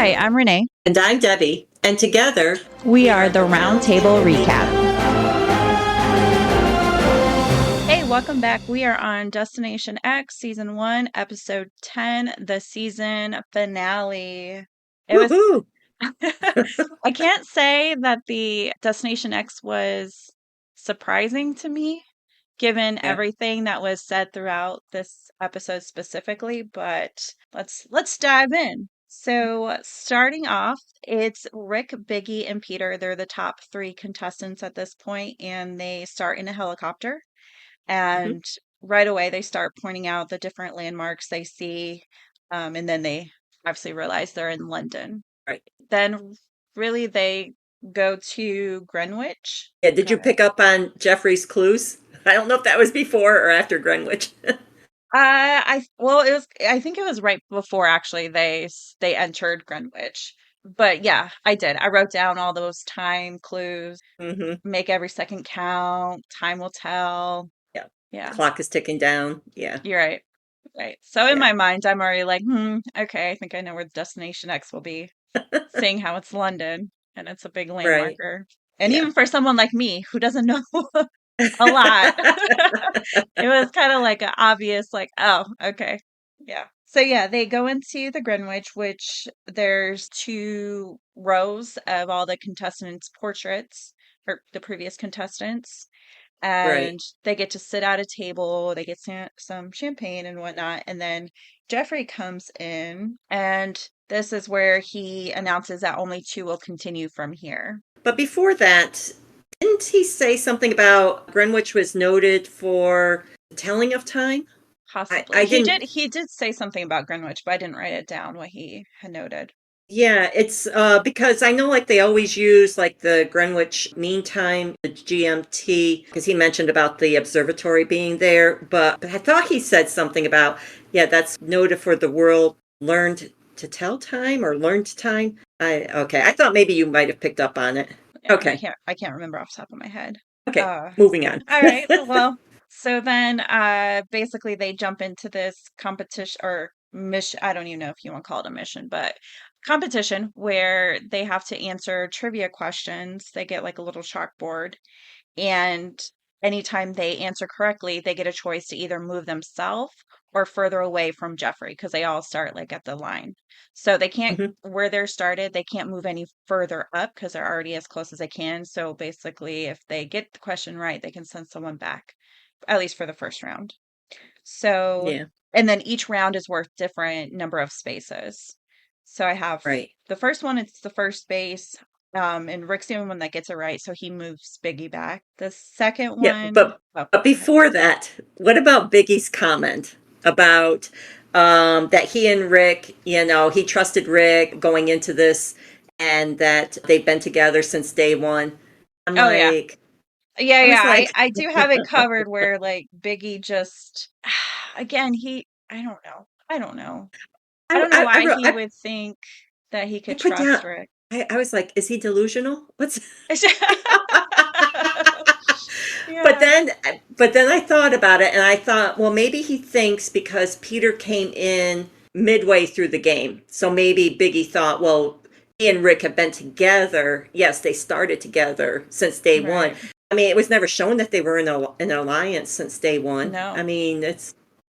Hi, I'm Renee. And I'm Debbie. And together, We are the Round Table Recap. Hey, welcome back. We are on Destination X, Season 1, Episode 10, the season finale. It was. woohoo! I can't say that the Destination X was surprising to me, given Yeah. everything that was said throughout this episode specifically, but let's dive in. So, starting off, it's Rick, Biggie, and Peter. They're the top three contestants at this point, and they start in a helicopter. Mhm. And right away, they start pointing out the different landmarks they see, and then they obviously realize they're in London. Right. Then, really, they go to Greenwich. Yeah. Did Go you ahead. pick up on Jeffrey's clues? I don't know if that was before or after Greenwich. It was. I think it was right before actually they entered Greenwich. But yeah, I did. I wrote down all those time clues. hmm Make every second count. Time will tell. Yeah. Yeah, Clock is ticking down. Yeah. you're right. Right. So in Yeah. my mind, I'm already like, okay, I think I know where the Destination X will be. Seeing how it's London and it's a big Right. landmarker. And Yeah. even for someone like me who doesn't know a lot. It was kind of like an obvious, like, oh, okay. Yeah. So yeah, they go into the Greenwich, which there's two rows of all the contestants' portraits or the previous contestants. Right. And they get to sit at a table, they get some champagne and whatnot. And then Jeffrey comes in, and this is where he announces that only two will continue from here. But before that, didn't he say something about Greenwich was noted for the telling of time? I, Possibly. I didn't. He did say something about Greenwich, but I didn't write it down what he had noted. Yeah, it's because I know like they always use like the Greenwich Mean Time, the GMT, because he mentioned about the observatory being there, but I thought he said something about, yeah, that's noted for the world learned to tell time or learned time. I thought maybe you might have picked up on it. Yeah, Okay. I can't remember off the top of my head. Okay, Uh moving on. all right. Well, so then basically they jump into this competition or mission. I don't even know if you want to call it a mission, but competition where they have to answer trivia questions. They get like a little chalkboard, and anytime they answer correctly, they get a choice to either move themselves or further away from Jeffrey because they all start like at the line. So they can't, Mhm. where they're started, they can't move any further up because they're already as close as they can. So basically, if they get the question right, they can send someone back, at least for the first round. So, Yeah, and then each round is worth different number of spaces. So I have right. the first one, it's the first space. And Rick's the only one that gets it right, so he moves Biggie back. The second Yeah, one, but oh, but go ahead. before that, what about Biggie's comment about that he and Rick, he trusted Rick going into this, and that they've been together since day one. I'm Oh yeah. like, Yeah, I yeah. was like, I do have it covered where like Biggie just again, I don't know. I don't know. I don't know I why wrote, he would think that he I could put down, trust Rick. I was like, is he delusional? What's But Yeah. then, but then I thought about it and I thought, well, maybe he thinks because Peter came in midway through the game. So maybe Biggie thought, well, he and Rick have been together. Yes, they started together since day one. Right. I mean, it was never shown that they were in an alliance since day one. I No. mean, it's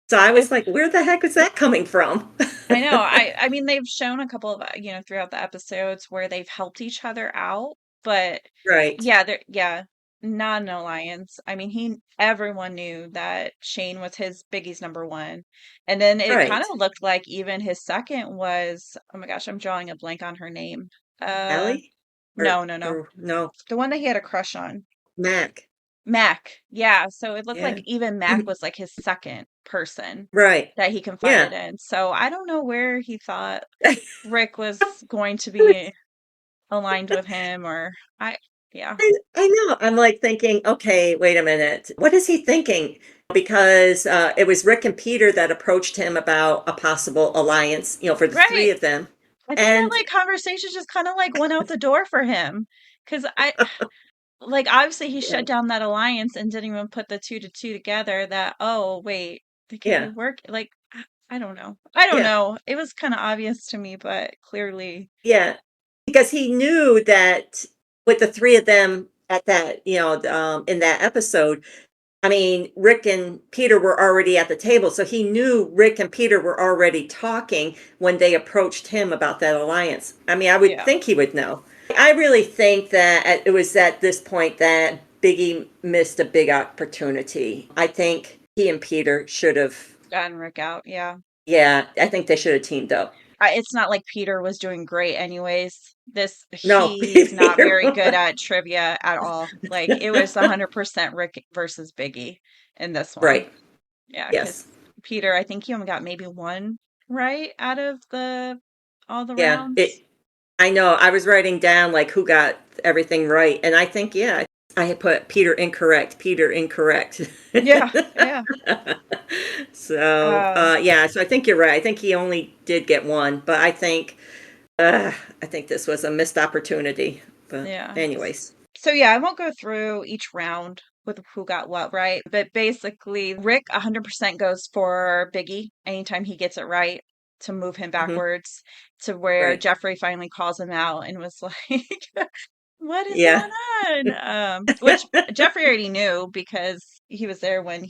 so I I was like, where the heck is that coming from? I know. I mean they've shown a couple of throughout the episodes where they've helped each other out, but Right, yeah, not an alliance. I mean, he everyone knew that Shane was his Biggie's number one. And then it kind right. of looked like even his second was, oh my gosh, I'm drawing a blank on her name. Uh Allie? no, no, no. Or no, The one that he had a crush on. Mac. Mac. Yeah, so it looked like Yeah. even Mac was like his second person Right. that he confided Yeah. in. So I don't know where he thought Rick was going to be aligned with him or I yeah. I know. I'm like thinking, okay, wait a minute. What is he thinking? Because it was Rick and Peter that approached him about a possible alliance, for the three Right. of them. I think that And like conversation just kind of like went out the door for him because I like obviously he yeah, shut down that alliance and didn't even put the two to two together that oh wait they could be yeah, work like I don't know. I don't Yeah, know. It was kind of obvious to me, but clearly, yeah, because he knew that with the three of them at that, in that episode, I mean, Rick and Peter were already at the table, so he knew Rick and Peter were already talking when they approached him about that alliance. I mean, I would yeah, think he would know. I really think that it was at this point that Biggie missed a big opportunity. I think he and Peter should have, gotten Rick out. Yeah. yeah, I think they should have teamed up. It's not like Peter was doing great anyways. No, He's not Peter. very good at trivia at all. Like it was 100% Rick versus Biggie in this one. Right. Yeah, because Yes. Peter, I think he only got maybe one right out of the all the Yeah. rounds. I know. I was writing down like who got everything right, and I think yeah, I had put Peter incorrect. Peter incorrect. Yeah, yeah. So Um, yeah, so I think you're right. I think he only did get one, but I think this was a missed opportunity. But yeah. anyways, So yeah, I won't go through each round with who got what right, but basically Rick 100% goes for Biggie anytime he gets it right to move him hmm backwards to where right, Jeffrey finally calls him out and was like, "What is yeah, going on?" Which Jeffrey already knew because he was there when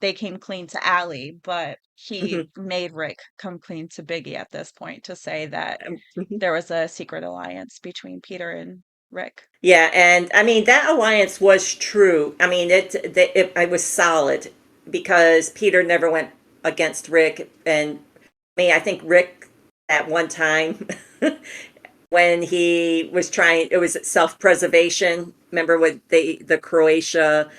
they came clean to Allie, but he hmm made Rick come clean to Biggie at this point to say that hmm there was a secret alliance between Peter and Rick. yeah, and I mean that alliance was true. I mean it was solid because Peter never went against Rick, and I mean I think Rick at one time when he was trying, it was self-preservation. Remember with the Croatia,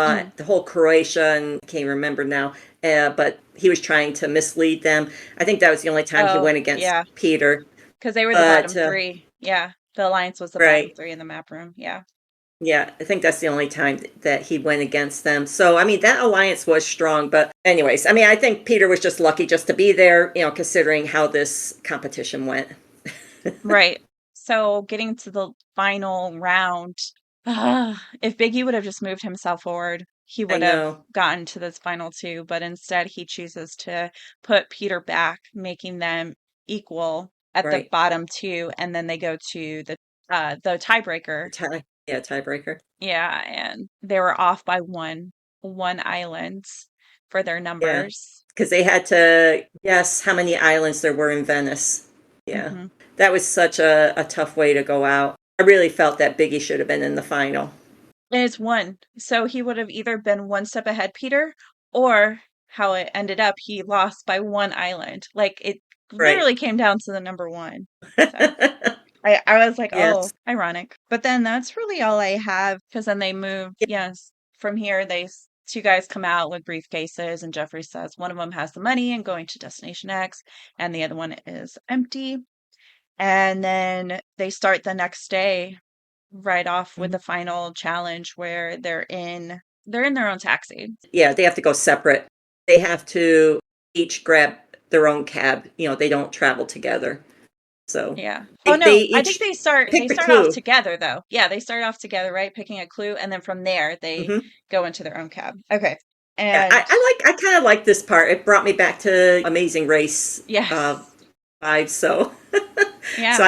Mhm. the whole Croatia, and I can't remember now. But he was trying to mislead them. I think that was the only time he Oh, went against yeah. Peter. Because they were the But bottom three. Yeah. The Alliance was the bottom right, three in the map room. Yeah. yeah, I think that's the only time that he went against them. So I mean that alliance was strong. But anyways, I mean I think Peter was just lucky just to be there, considering how this competition went. Right. So getting to the final round, if Biggie would have just moved himself forward, he I would have know, gotten to this final two, but instead he chooses to put Peter back, making them equal at the right? bottom two, and then they go to the tiebreaker. Yeah, tiebreaker. Yeah, and they were off by one island for their Yeah, numbers. because they had to guess how many islands there were in Venice. Yeah, Hmm. that was such a tough way to go out. I really felt that Biggie should have been in the final. And it's one. So he would have either been one step ahead, Peter, or how it ended up, he lost by one island. Like it Right. literally came down to the number one. So I was like, oh, Yes. ironic. But then that's really all I have because then they moved. Yes, from here, two guys come out with briefcases, and Jeffrey says one of them has the money and going to Destination X, and the other one is empty. And then they start the next day right off with Mhm. the final challenge where they're in their own taxi. Yeah, they have to go separate. They have to each grab their own cab. They don't travel together. So Yeah. Oh they no, I think each they pick the start off clue. together though. Yeah, they start off together, right? Picking a clue and then from there they Hmm go into their own cab. Okay. Yeah, And I kind of like this part. It brought me back to Amazing Race yes. vibes. So so Yeah.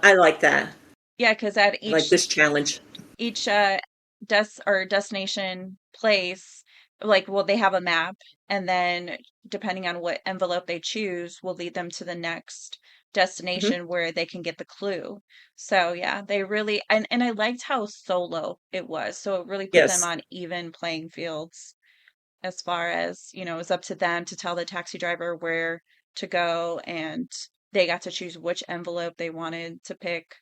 I like that. Yeah, because at I like this challenge. each destination place, like, well, they have a map, and then depending on what envelope they choose will lead them to the next Hmm destination where they can get the clue. So yeah, they really, and I liked how solo it was, so it really put them Yes. on even playing fields as far as, it was up to them to tell the taxi driver where to go, and they got to choose which envelope they wanted to pick.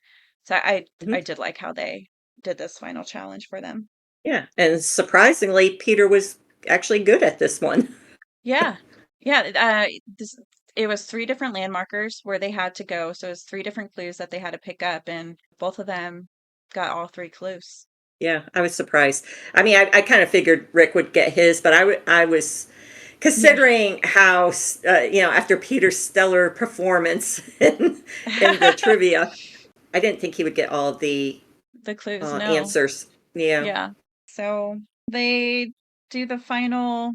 So I hmm did like how they did this final challenge for them. Yeah, and surprisingly, Peter was actually good at this one. Yeah. Yeah, this it was three different landmarkers where they had to go. So it was three different clues that they had to pick up, and both of them got all three clues. Yeah, I was surprised. I mean, I kind of figured Rick would get his, but I was Yeah. considering how, after Peter's stellar performance in the trivia, I didn't think he would get all of the The clues, no. answers. Yeah. Yeah. So they do the final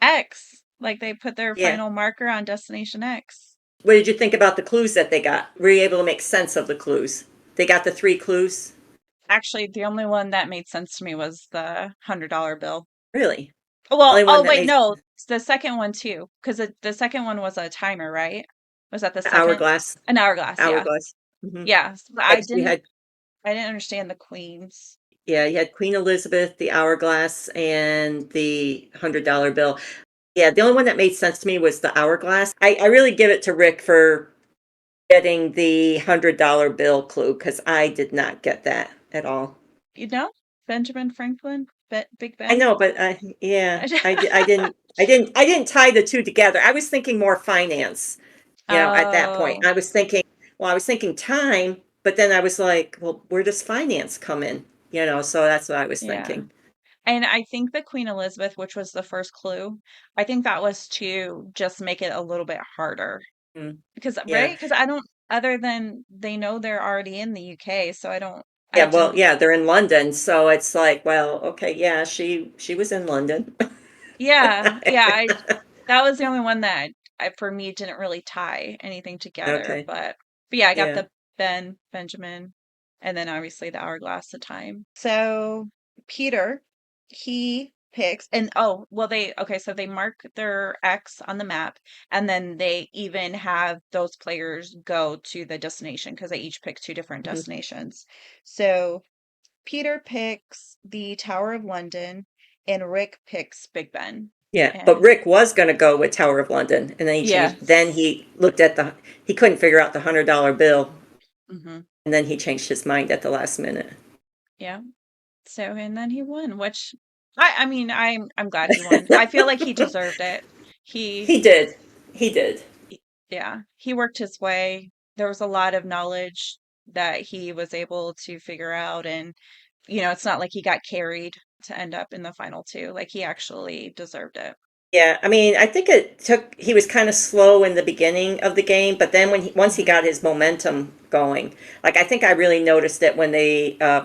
X. Like they put their Yeah. final marker on Destination X. What did you think about the clues that they got? Were you able to make sense of the clues? They got the three clues? Actually, the only one that made sense to me was the $100 bill. Really? Well, Only one oh that wait, makes no, it's the second one too, because the second one was a timer, right? Was that the second? hourglass. An hourglass, yeah. Hourglass. hmm Yeah, but You had I didn't understand the queens. yeah, you had Queen Elizabeth, the hourglass, and the $100 bill. Yeah, the only one that made sense to me was the hourglass. I really give it to Rick for getting the $100 bill clue because I did not get that at all. You know, Benjamin Franklin, Big I Ben. know, but yeah, I didn't tie the two together. I was thinking more finance, at that point. Oh, I was thinking time, but then I was like, well, where does finance come in? So that's what I was yeah. thinking. And I think the Queen Elizabeth, which was the first clue, I think that was to just make it a little bit harder. Mm, Because, right? yeah. Because I don't, other than they know they're already in the UK, so I Yeah, well, didn't, yeah, they're in London, so it's like, well, okay, yeah, she was in London. yeah, that was the only one that for me didn't really tie anything together. Okay. But yeah, I got Yeah. the Benjamin, and then obviously the hourglass, the time. So Peter, he picks, and oh, well, okay, so they mark their X on the map, and then they even have those players go to the destination because they each pick two different Mhm. destinations. So Peter picks the Tower of London, and Rick picks Big Ben. Yeah, but And Rick was going to go with Tower of London, and then he changed. Then yes. he looked at he couldn't figure out the $100 bill, Hmm. and then he changed his mind at the last minute. Yeah. So and then he won, which I mean I'm glad he won. I feel like he deserved it. He He did. He did. yeah, he worked his way. There was a lot of knowledge that he was able to figure out, and it's not like he got carried to end up in the final two. Like he actually deserved it. Yeah, I mean, I think he was kind of slow in the beginning of the game, but then once he Hmm. got his momentum going, like I think I really noticed it when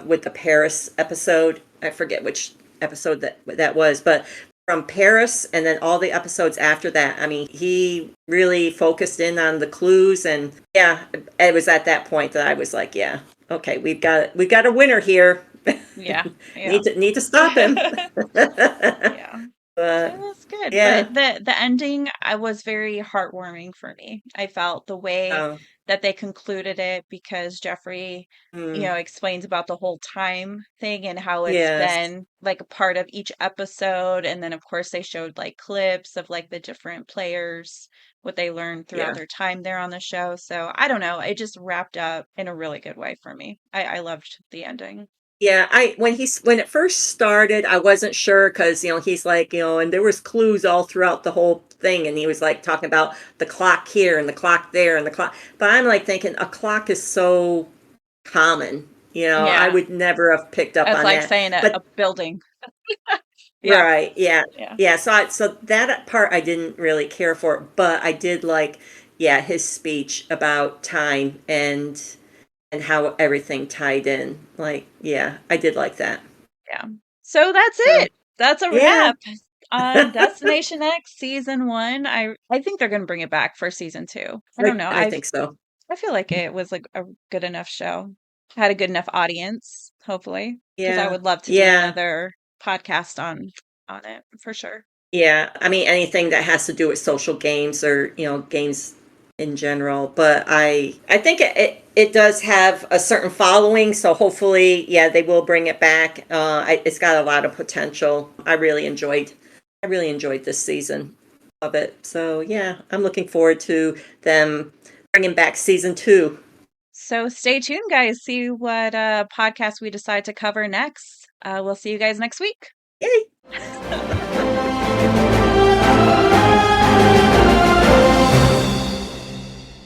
with the Paris episode, I forget which episode that was, but from Paris and then all the episodes after that, I mean, he really focused in on the clues, and yeah, it was at that point that I was like, yeah, okay, we've got a winner here. Yeah, yeah. Need to stop him. Yeah. So But that's good. But yeah. the ending I was very heartwarming for me. I felt the way Oh, that they concluded it because Jeffrey, mm, explains about the whole time thing and how it's yes. been like a part of each episode. And then of course they showed like clips of like the different players, what they learned throughout Yeah. their time there on the show. So I don't know. It just wrapped up in a really good way for me. I loved the ending. Yeah, when it first started, I wasn't sure because he's like and there was clues all throughout the whole thing, and he was like talking about the clock here and the clock there and the clock. But I'm like thinking a clock is so common, I Yeah. would never have picked up It's on like that. saying a But building. Yeah. right, yeah, Yeah. yeah. So that part I didn't really care for, but I did like, yeah, his speech about time and how everything tied in. Like, yeah, I did like that. Yeah. So that's So, it. That's a yeah, wrap on Destination X season one. I think they're gonna bring it back for season two. I don't know. I think so. I feel like it was like a good enough show. Had a good enough audience, hopefully. Because I Yeah, would love to do yeah, another podcast on it for sure. yeah. I mean, anything that has to do with social games or games in general. But I think it does have a certain following. So hopefully, yeah, they will bring it back. It's got a lot of potential. I really enjoyed this season of it. So yeah, I'm looking forward to them bringing back season two. So stay tuned, guys. See what podcast we decide to cover next. We'll see you guys next week. Yay!